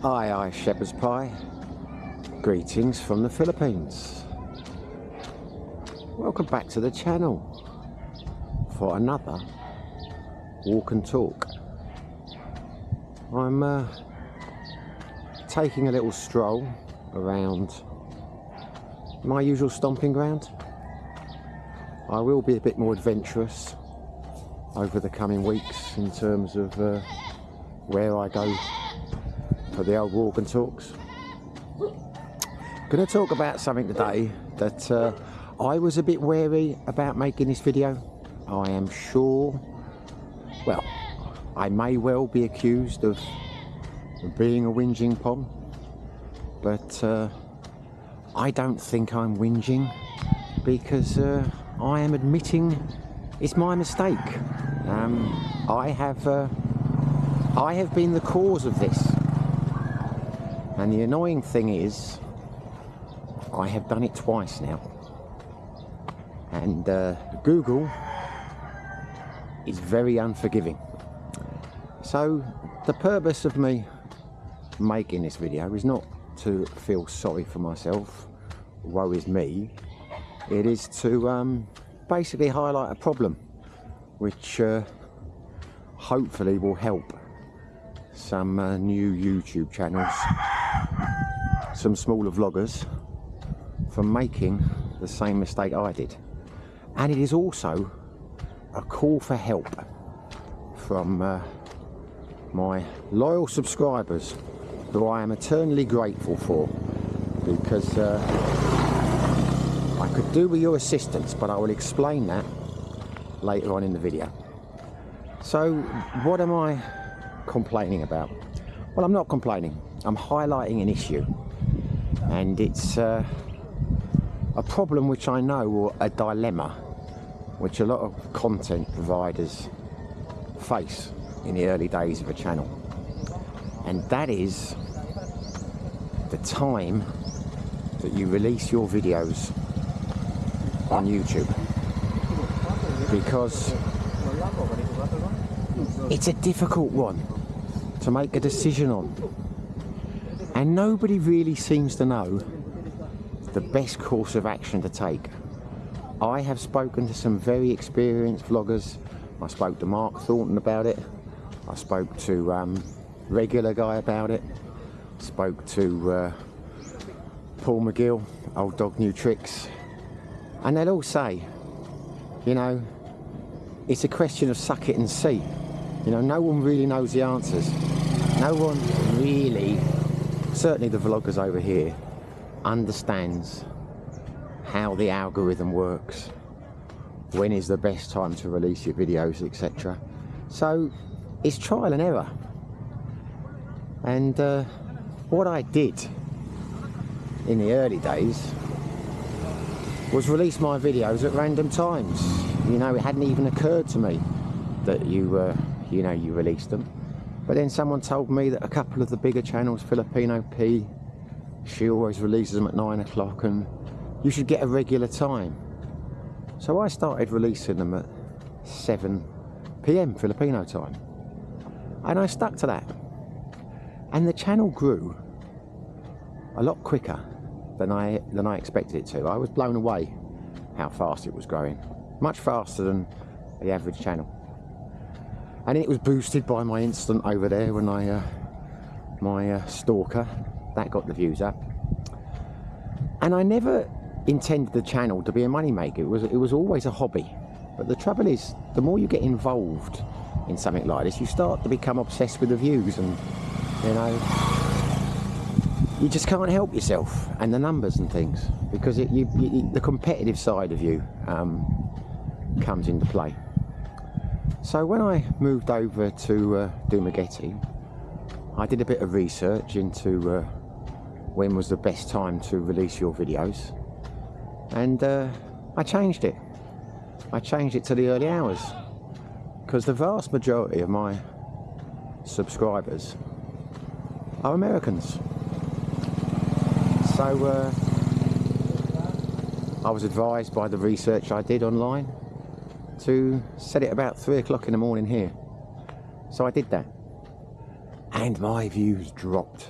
Aye, shepherd's pie. Greetings from the Philippines. Welcome back to the channel for another walk and talk. I'm taking a little stroll around my usual stomping ground. I will be a bit more adventurous over the coming weeks in terms of where I go for the old walk and talks. Going to talk about something today that I was a bit wary about making this video. I am sure, well, I may well be accused of being a whinging pom, but I don't think I'm whinging, because I am admitting it's my mistake. I have been the cause of this, and the annoying thing is I have done it twice now, and Google is very unforgiving. So the purpose of me making this video is not to feel sorry for myself, woe is me. It is to basically highlight a problem which hopefully will help some new YouTube channels, some smaller vloggers, from making the same mistake I did. And it is also a call for help from my loyal subscribers, who I am eternally grateful for, because I could do with your assistance, but I will explain that later on in the video. So what am I complaining about? Well, I'm not complaining, I'm highlighting an issue, and it's a problem which I know, or a dilemma which a lot of content providers face in the early days of a channel, and that is the time that you release your videos on YouTube, because it's a difficult one to make a decision on, and nobody really seems to know the best course of action to take. I have spoken to some very experienced vloggers. I spoke to Mark Thornton about it, I spoke to Regular Guy about it, spoke to Paul McGill, Old Dog New Tricks, and they'll all say, you know, it's a question of suck it and see. You know, no one really knows the answers. No one really, certainly the vloggers over here, understands how the algorithm works, when is the best time to release your videos, etc. So it's trial and error. And what I did in the early days was release my videos at random times. You know, it hadn't even occurred to me that you released them. But then someone told me that a couple of the bigger channels, Filipino P, she always releases them at 9 o'clock, and you should get a regular time. So I started releasing them at 7 PM Filipino time, and I stuck to that. And the channel grew a lot quicker than I expected it to. I was blown away how fast it was growing, much faster than the average channel. And it was boosted by my instant over there when my stalker, that got the views up. And I never intended the channel to be a money maker. It was always a hobby. But the trouble is, the more you get involved in something like this, you start to become obsessed with the views, and you know, you just can't help yourself, and the numbers and things, because the competitive side of you comes into play. So when I moved over to Dumaguete, I did a bit of research into when was the best time to release your videos, and I changed it. I changed it to the early hours, because the vast majority of my subscribers are Americans. So I was advised by the research I did online to set it about 3 o'clock in the morning here. So I did that, and my views dropped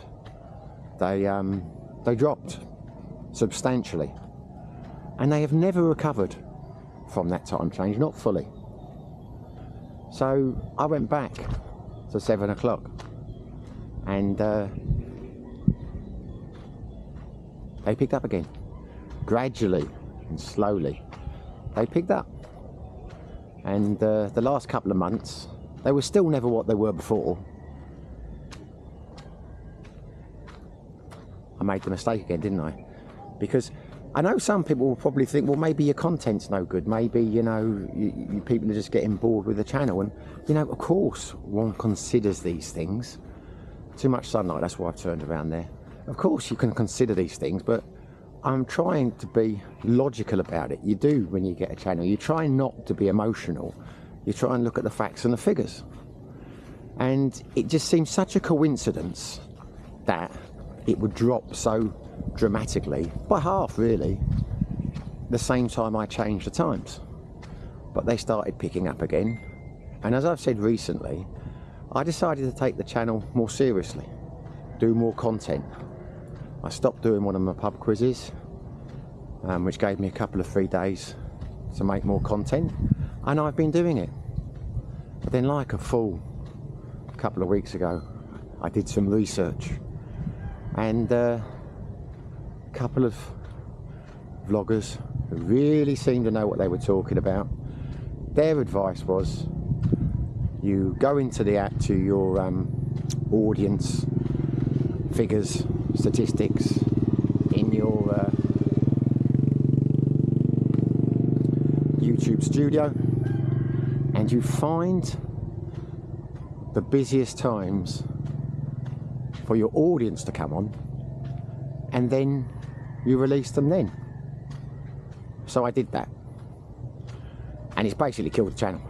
they dropped substantially, and they have never recovered from that time change, not fully. So I went back to 7 o'clock, and they picked up again, gradually and slowly. They picked up, and the last couple of months they were still never what they were before. I made the mistake again, didn't I? Because I know some people will probably think, well, maybe your content's no good, maybe, you know, you people are just getting bored with the channel. And, you know, of course one considers these things. Too much sunlight, that's why I've turned around there. Of course you can consider these things, but I'm trying to be logical about it. You do when you get a channel. You try not to be emotional. You try and look at the facts and the figures. And it just seems such a coincidence that it would drop so dramatically, by half really, the same time I changed the times. But they started picking up again, and as I've said recently, I decided to take the channel more seriously, do more content. I stopped doing one of my pub quizzes, which gave me a couple of free days to make more content, and I've been doing it. But then, like a fool, a couple of weeks ago I did some research, and a couple of vloggers who really seemed to know what they were talking about, their advice was, you go into to your audience figures, statistics in your YouTube studio, and you find the busiest times for your audience to come on, and then you release them then. So I did that, and it's basically killed the channel.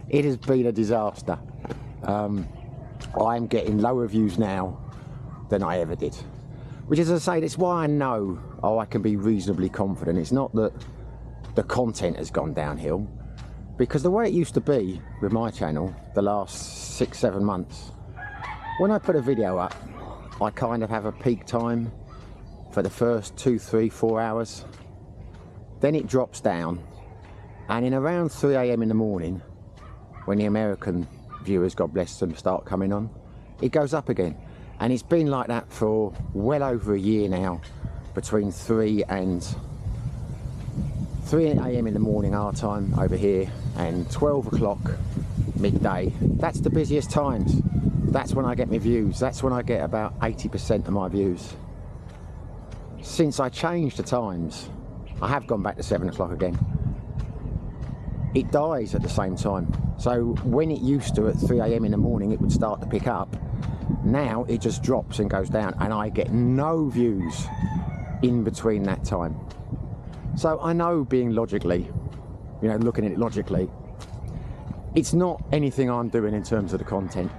It has been a disaster. I'm getting lower views now than I ever did, which, as I say, that's why I know, I can be reasonably confident. It's not that the content has gone downhill, because the way it used to be with my channel the last 6-7 months, when I put a video up, I kind of have a peak time for the first 2, 3, 4 hours, then it drops down, and in around 3 AM in the morning, when the American viewers, God bless them, start coming on, it goes up again. And it's been like that for well over a year now, between 3 AM in the morning our time over here and 12 o'clock midday. That's the busiest times. That's when I get my views. That's when I get about 80% of my views. Since I changed the times, I have gone back to 7 o'clock again. It dies at the same time. So when it used to, at 3 AM in the morning, it would start to pick up. Now it just drops and goes down, and I get no views in between that time. So I know, being logically, you know, looking at it logically, it's not anything I'm doing in terms of the content.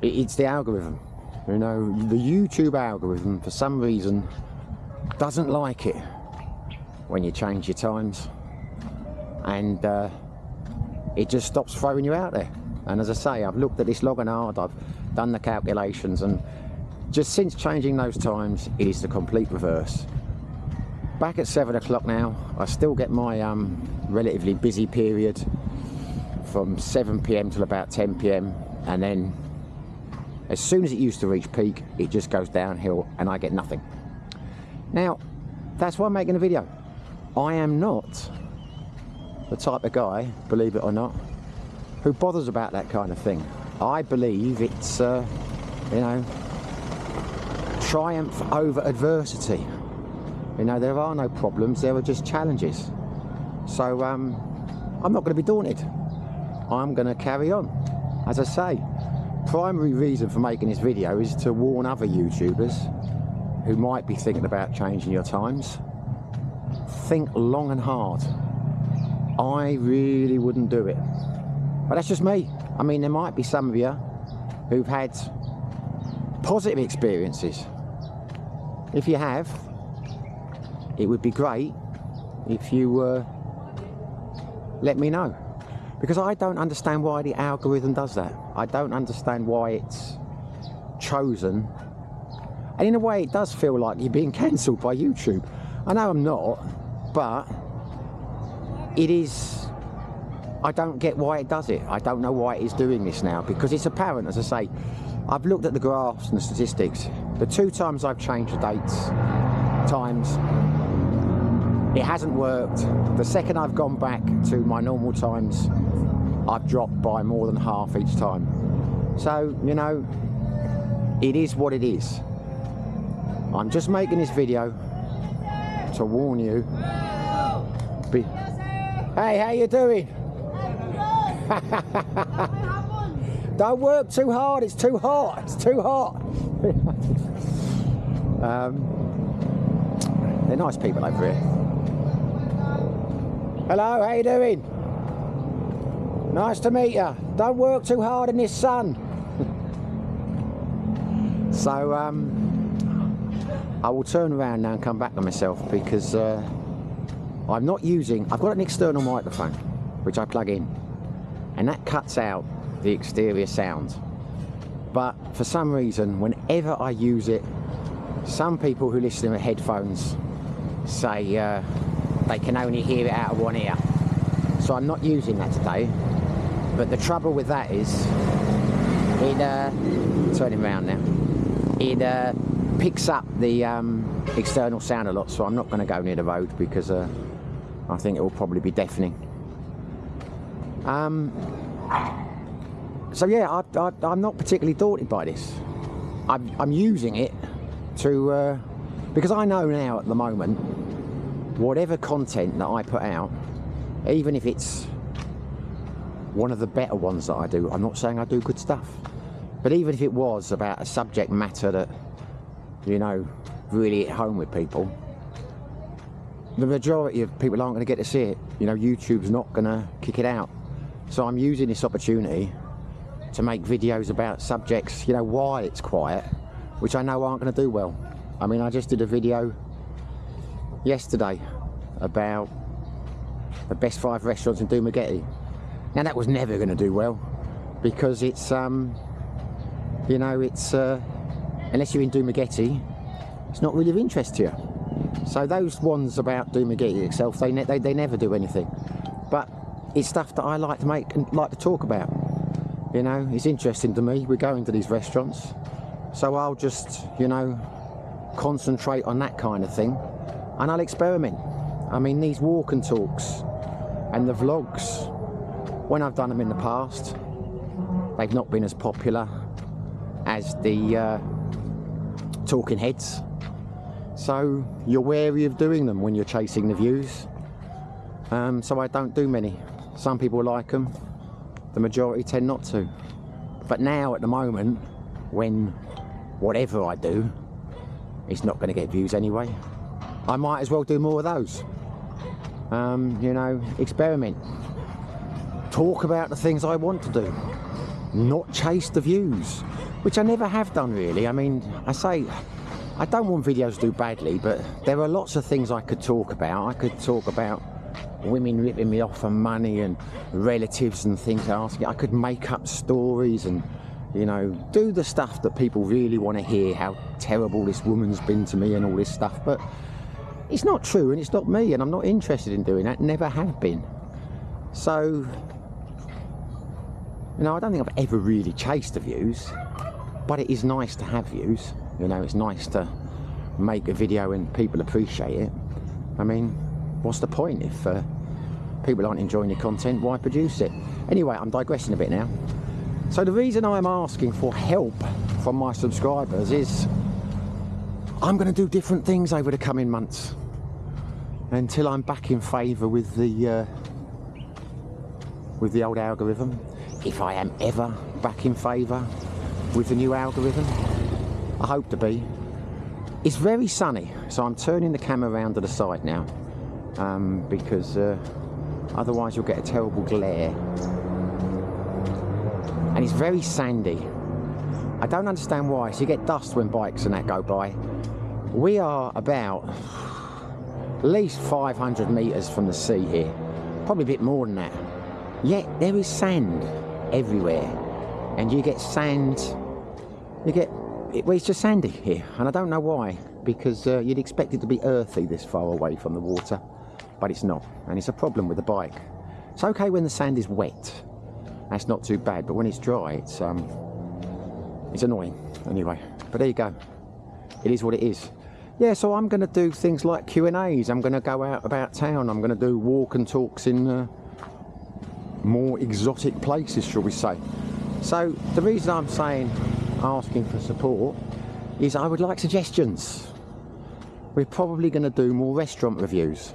It's the algorithm. You know, the YouTube algorithm, for some reason, doesn't like it when you change your times, and it just stops throwing you out there. And as I say, I've looked at this long and hard, I've done the calculations, and just since changing those times, it is the complete reverse. Back at 7 o'clock now, I still get my relatively busy period from 7 PM till about 10 PM, and then as soon as it used to reach peak, it just goes downhill and I get nothing. Now, that's why I'm making a video. I am not the type of guy, believe it or not, who bothers about that kind of thing. I believe it's, you know, triumph over adversity. You know, there are no problems, there are just challenges. So I'm not going to be daunted. I'm going to carry on. As I say, primary reason for making this video is to warn other YouTubers who might be thinking about changing your times. Think long and hard. I really wouldn't do it. But that's just me. I mean, there might be some of you who've had positive experiences. If you have, it would be great if you let me know, because I don't understand why the algorithm does that. I don't understand why it's chosen. And in a way it does feel like you're being cancelled by YouTube. I know I'm not, but it is, I don't get why it does it. I don't know why it is doing this now, because it's apparent, as I say, I've looked at the graphs and the statistics. The 2 times I've changed the times, it hasn't worked. The second I've gone back to my normal times, I've dropped by more than half each time. So, you know, it is what it is. I'm just making this video to warn you. Hey, how you doing? Don't work too hard, it's too hot. It's too hot. They're nice people over here. Hello, how you doing? Nice to meet you. Don't work too hard in this sun. So, I will turn around now and come back to myself, because I'm not using, I've got an external microphone which I plug in, and that cuts out the exterior sound. But for some reason, whenever I use it, some people who listen with headphones say they can only hear it out of one ear. So I'm not using that today. But the trouble with that is, it, turning around now, it picks up the external sound a lot, so I'm not going to go near the road, because I think it will probably be deafening. So yeah, I'm not particularly daunted by this. I'm using it to, because I know now at the moment, whatever content that I put out, even if it's one of the better ones that I do, I'm not saying I do good stuff, but even if it was about a subject matter that, you know, really hit home with people, the majority of people aren't going to get to see it. You know, YouTube's not going to kick it out. So I'm using this opportunity to make videos about subjects, you know, while it's quiet, which I know aren't going to do well. I mean, I just did a video yesterday about the best 5 restaurants in Dumagetti. Now that was never going to do well, because it's, you know, it's, unless you're in Dumagetti, it's not really of interest to you. So those ones about Dumagetti itself, they never do anything. But it's stuff that I like to make and like to talk about. You know, it's interesting to me. We're going to these restaurants, so I'll just, you know, concentrate on that kind of thing, and I'll experiment. I mean, these walk and talks and the vlogs, when I've done them in the past, they've not been as popular as the talking heads. So you're wary of doing them when you're chasing the views. So I don't do many. Some people like them, the majority tend not to. But now at the moment, when whatever I do, it's not going to get views anyway, I might as well do more of those. You know, experiment. Talk about the things I want to do, not chase the views, which I never have done really. I mean, I say, I don't want videos to do badly, but there are lots of things I could talk about. I could talk about women ripping me off for money and relatives and things asking. I could make up stories and, you know, do the stuff that people really want to hear, how terrible this woman's been to me and all this stuff. But it's not true, and it's not me, and I'm not interested in doing that, never have been. So, you know, I don't think I've ever really chased the views, but it is nice to have views. You know, it's nice to make a video and people appreciate it. I mean, what's the point if people aren't enjoying your content? Why produce it? Anyway, I'm digressing a bit now. So the reason I'm asking for help from my subscribers is I'm going to do different things over the coming months until I'm back in favour with the old algorithm. If I am ever back in favour with the new algorithm, I hope to be. It's very sunny, so I'm turning the camera around to the side now, because otherwise you'll get a terrible glare. And it's very sandy. I don't understand why. So you get dust when bikes and that go by. We are about at least 500 metres from the sea here, probably a bit more than that. Yet there is sand everywhere, and you get sand, you get well, it's just sandy here, and I don't know why, because you'd expect it to be earthy this far away from the water, but it's not, and it's a problem with the bike. It's okay when the sand is wet, that's not too bad, but when it's dry, it's annoying. Anyway, but there you go, it is what it is. Yeah, so I'm going to do things like Q&As, I'm going to go out about town, I'm going to do walk and talks in more exotic places, shall we say. So the reason I'm saying asking for support is I would like suggestions. We're probably going to do more restaurant reviews.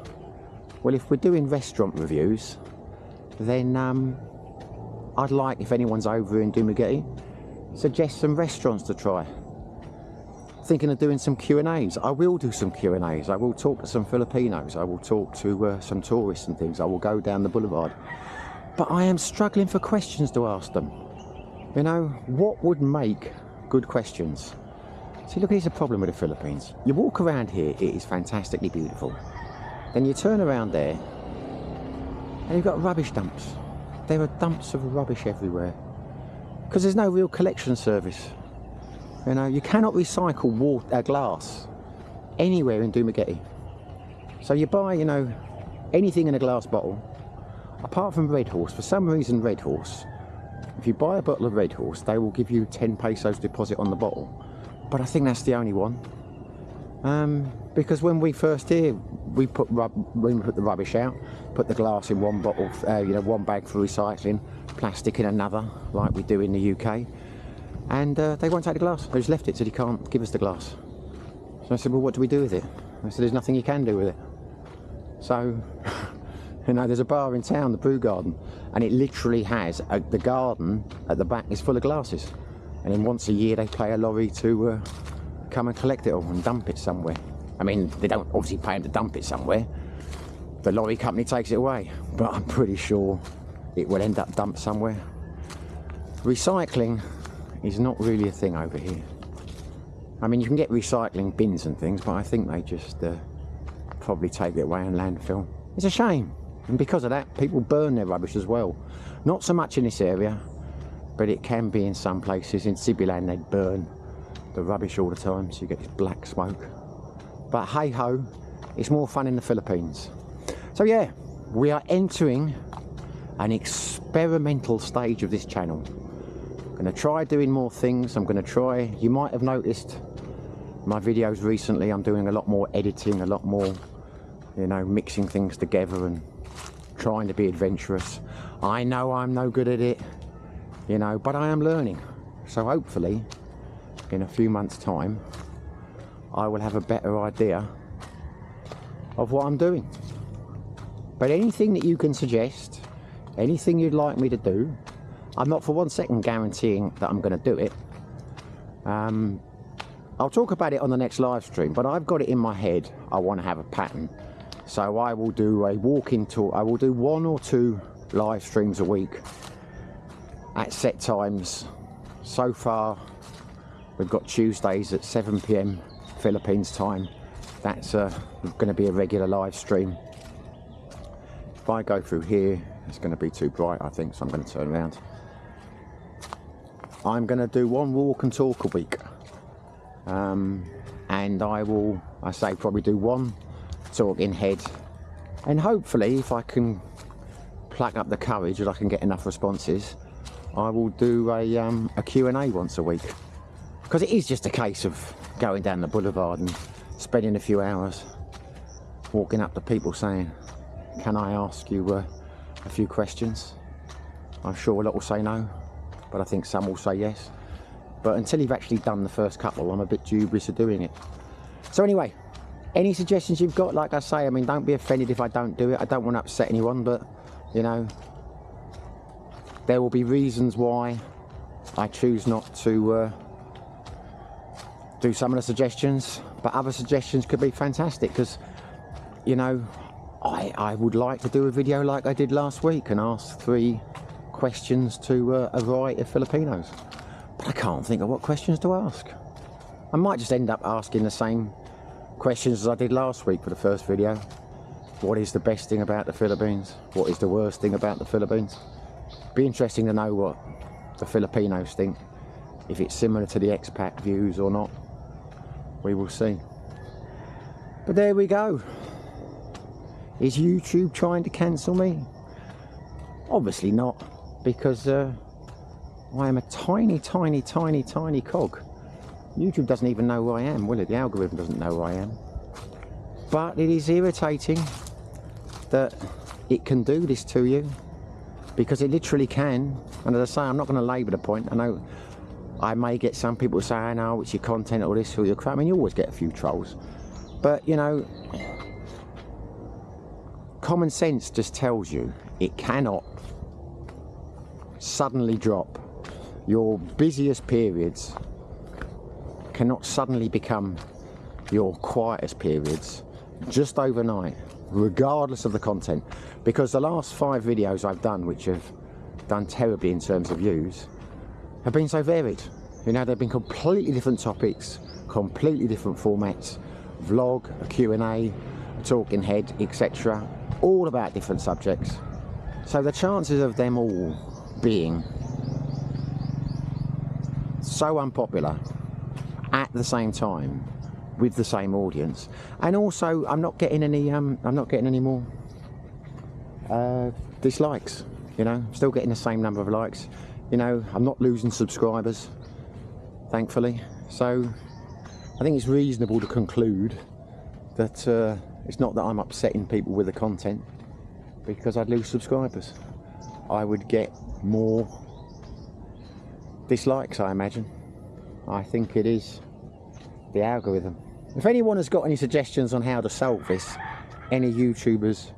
Well, if we're doing restaurant reviews, then I'd like, if anyone's over in Dumaguete, suggest some restaurants to try. Thinking of doing some Q&As. I will do some Q&As. I will talk to some Filipinos. I will talk to some tourists and things. I will go down the boulevard. But I am struggling for questions to ask them. You know, what would make good questions? See, look, here's the problem with the Philippines. You walk around here, it is fantastically beautiful. Then you turn around there, and you've got rubbish dumps. There are dumps of rubbish everywhere. Because there's no real collection service. You know, you cannot recycle water, glass anywhere in Dumaguete. So you buy, you know, anything in a glass bottle, apart from Red Horse. For some reason, Red Horse, if you buy a bottle of Red Horse, they will give you 10 pesos deposit on the bottle. But I think that's the only one. Because when we first here, we put the rubbish out, put the glass in one bottle, you know, one bag for recycling, plastic in another, like we do in the UK. And they won't take the glass. They just left it, said you can't give us the glass. So I said, well, what do we do with it? I said, there's nothing you can do with it. So, you know, there's a bar in town, the Brew Garden, and it literally has, the garden at the back is full of glasses. And then once a year they pay a lorry to come and collect it all and dump it somewhere. I mean, they don't obviously pay them to dump it somewhere. The lorry company takes it away, but I'm pretty sure it will end up dumped somewhere. Recycling is not really a thing over here. I mean, you can get recycling bins and things, but I think they just probably take it away in landfill. It's a shame, and because of that, people burn their rubbish as well. Not so much in this area, but it can be in some places. In Sibilan, they burn the rubbish all the time, so you get this black smoke. But hey ho, it's more fun in the Philippines. So yeah, we are entering an experimental stage of this channel. I'm going to try doing more things. I'm going to try, you might have noticed my videos recently, I'm doing a lot more editing, a lot more, you know, mixing things together and trying to be adventurous. I know I'm no good at it, you know, but I am learning. So hopefully in a few months' time I will have a better idea of what I'm doing. But anything that you can suggest, anything you'd like me to do, I'm not for 1 second guaranteeing that I'm going to do it. I'll talk about it on the next live stream, but I've got it in my head. I want to have a pattern. So I will do a walking tour. I will do 1 or 2 live streams a week at set times. So far, we've got Tuesdays at 7 PM Philippines time. That's going to be a regular live stream. If I go through here, it's going to be too bright, I think, so I'm going to turn around. I'm going to do 1 walk and talk a week. And I will, I say, probably do 1 talk in head. And hopefully, if I can pluck up the courage and I can get enough responses, I will do a Q&A once a week. Because it is just a case of going down the boulevard and spending a few hours walking up to people saying, can I ask you a few questions? I'm sure a lot will say no, but I think some will say yes. But until you've actually done the first couple, I'm a bit dubious of doing it. So anyway, any suggestions you've got, like I say, I mean, don't be offended if I don't do it. I don't want to upset anyone, but, you know, there will be reasons why I choose not to do some of the suggestions, but other suggestions could be fantastic, because, you know, I would like to do a video like I did last week and ask 3 questions to a variety of Filipinos. But I can't think of what questions to ask. I might just end up asking the same questions as I did last week for the first video. What is the best thing about the Philippines? What is the worst thing about the Philippines? Be interesting to know what the Filipinos think. If it's similar to the expat views or not, we will see. But there we go. Is YouTube trying to cancel me? Obviously not, because I am a tiny cog. YouTube doesn't even know who I am, will it? The algorithm doesn't know who I am. But it is irritating that it can do this to you, because it literally can. And as I say, I'm not going to labour the point. I know I may get some people saying, oh, it's your content or this or your crap. I mean, you always get a few trolls. But, you know, common sense just tells you it cannot suddenly drop. Your busiest periods cannot suddenly become your quietest periods just overnight, regardless of the content. Because the last 5 videos I've done, which have done terribly in terms of views, have been so varied. You know, they've been completely different topics, completely different formats, vlog, a Q&A, a talking head, etc. All about different subjects. So the chances of them all being so unpopular at the same time with the same audience, and also I'm not getting any more dislikes. You know, I'm still getting the same number of likes. You know, I'm not losing subscribers, thankfully. So I think it's reasonable to conclude that it's not that I'm upsetting people with the content, because I'd lose subscribers. I would get more dislikes, I imagine. I think it is the algorithm. If anyone has got any suggestions on how to solve this, any YouTubers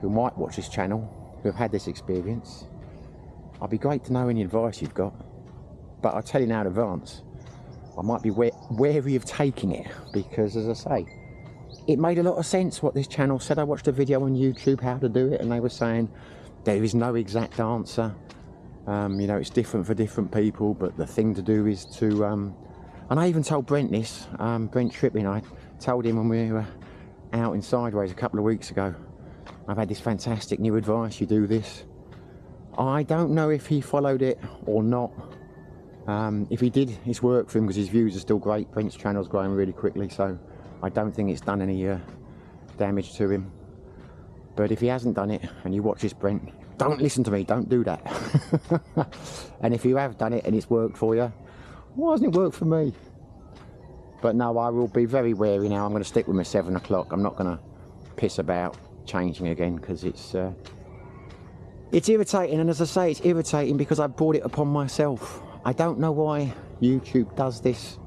who might watch this channel who have had this experience, I'd be great to know any advice you've got. But I'll tell you now in advance, I might be wary of taking it, because as I say, it made a lot of sense what this channel said. I watched a video on YouTube how to do it, and they were saying there is no exact answer. You know, it's different for different people, but the thing to do is to and I even told Brent this, Brent Tripping. I told him when we were out in Sideways a couple of weeks ago, I've had this fantastic new advice, you do this. I don't know if he followed it or not. If he did, it's worked for him, because his views are still great. Brent's channel's growing really quickly, so I don't think it's done any damage to him. But if he hasn't done it and you watch this, Brent, don't listen to me, don't do that. And if you have done it and it's worked for you, why hasn't it worked for me? But no, I will be very wary now. I'm going to stick with my 7 o'clock. I'm not going to piss about changing again, because it's irritating. And as I say, it's irritating because I brought it upon myself. I don't know why YouTube does this,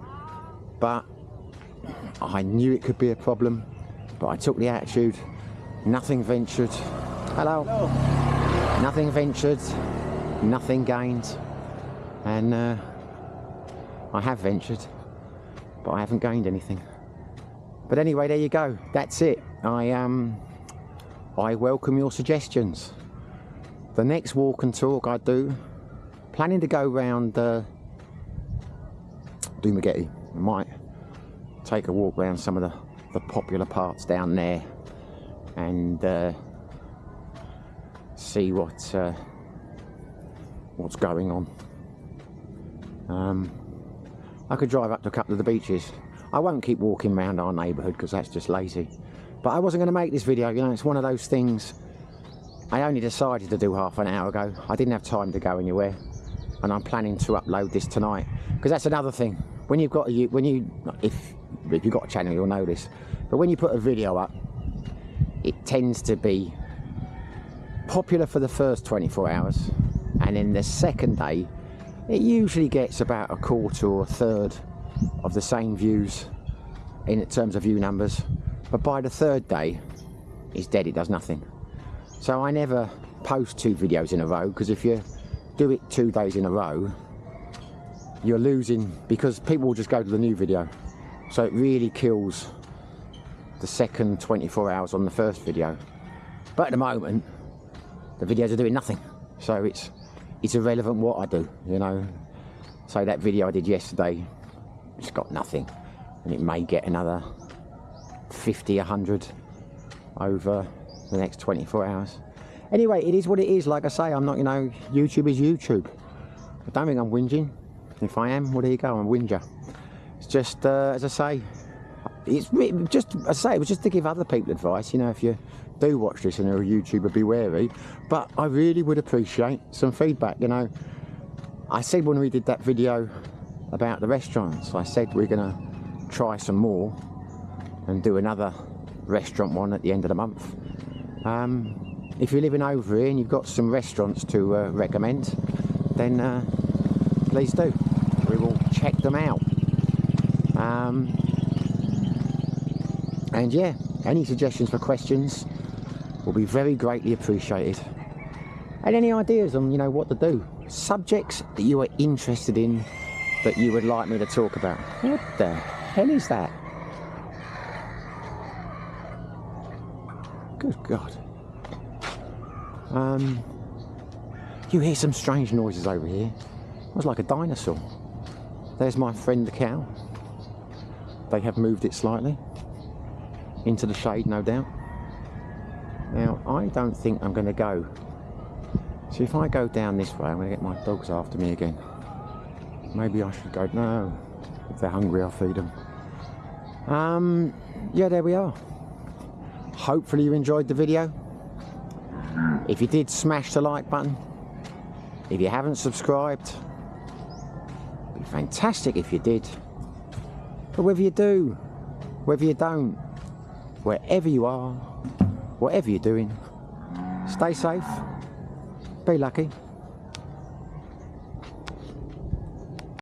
but I knew it could be a problem. But I took the attitude, nothing ventured. Hello. Hello. Nothing ventured, nothing gained. And I have ventured, but I haven't gained anything. But anyway, there you go. That's it. I welcome your suggestions. The next walk and talk I do, planning to go round Dumagetti. I might take a walk around some of the popular parts down there and see what's going on. I could drive up to a couple of the beaches. I won't keep walking around our neighbourhood, because that's just lazy. But I wasn't going to make this video, you know, it's one of those things. I only decided to do half an hour ago. I didn't have time to go anywhere, and I'm planning to upload this tonight, because that's another thing. When you've got if you've got a channel, you'll know this, but when you put a video up, it tends to be popular for the first 24 hours, and then the second day it usually gets about a quarter or a third of the same views in terms of view numbers, but by the third day it's dead, it does nothing. So I never post 2 videos in a row, because if you do it 2 days in a row, you're losing, because people will just go to the new video. So it really kills the second 24 hours on the first video. But at the moment the videos are doing nothing, so it's irrelevant what I do, you know. So that video I did yesterday, it's got nothing, and it may get another 50, 100 over the next 24 hours. Anyway, it is what it is. Like I say, I'm not, you know, YouTube is YouTube. I don't think I'm whinging. If I am, well, there you go, I'm a whinger. It's just, as I say, it was just to give other people advice. You know, if you do watch this and you're a YouTuber, be wary. But I really would appreciate some feedback. You know, I said when we did that video about the restaurants, I said we're gonna try some more and do another restaurant one at the end of the month. If you're living over here and you've got some restaurants to recommend, then please do. We will check them out. And yeah, any suggestions for questions will be very greatly appreciated. And any ideas on, you know, what to do, subjects that you are interested in that you would like me to talk about. What the hell is that? Good God. You hear some strange noises over here. It was like a dinosaur. There's my friend the cow. They have moved it slightly into the shade, no doubt. Now, I don't think I'm going to go. So if I go down this way, I'm going to get my dogs after me again. Maybe I should go. No, if they're hungry, I'll feed them. Yeah, there we are. Hopefully you enjoyed the video. If you did, smash the like button. If you haven't subscribed, it'd be fantastic if you did. But whether you do, whether you don't, wherever you are, whatever you're doing, stay safe, be lucky.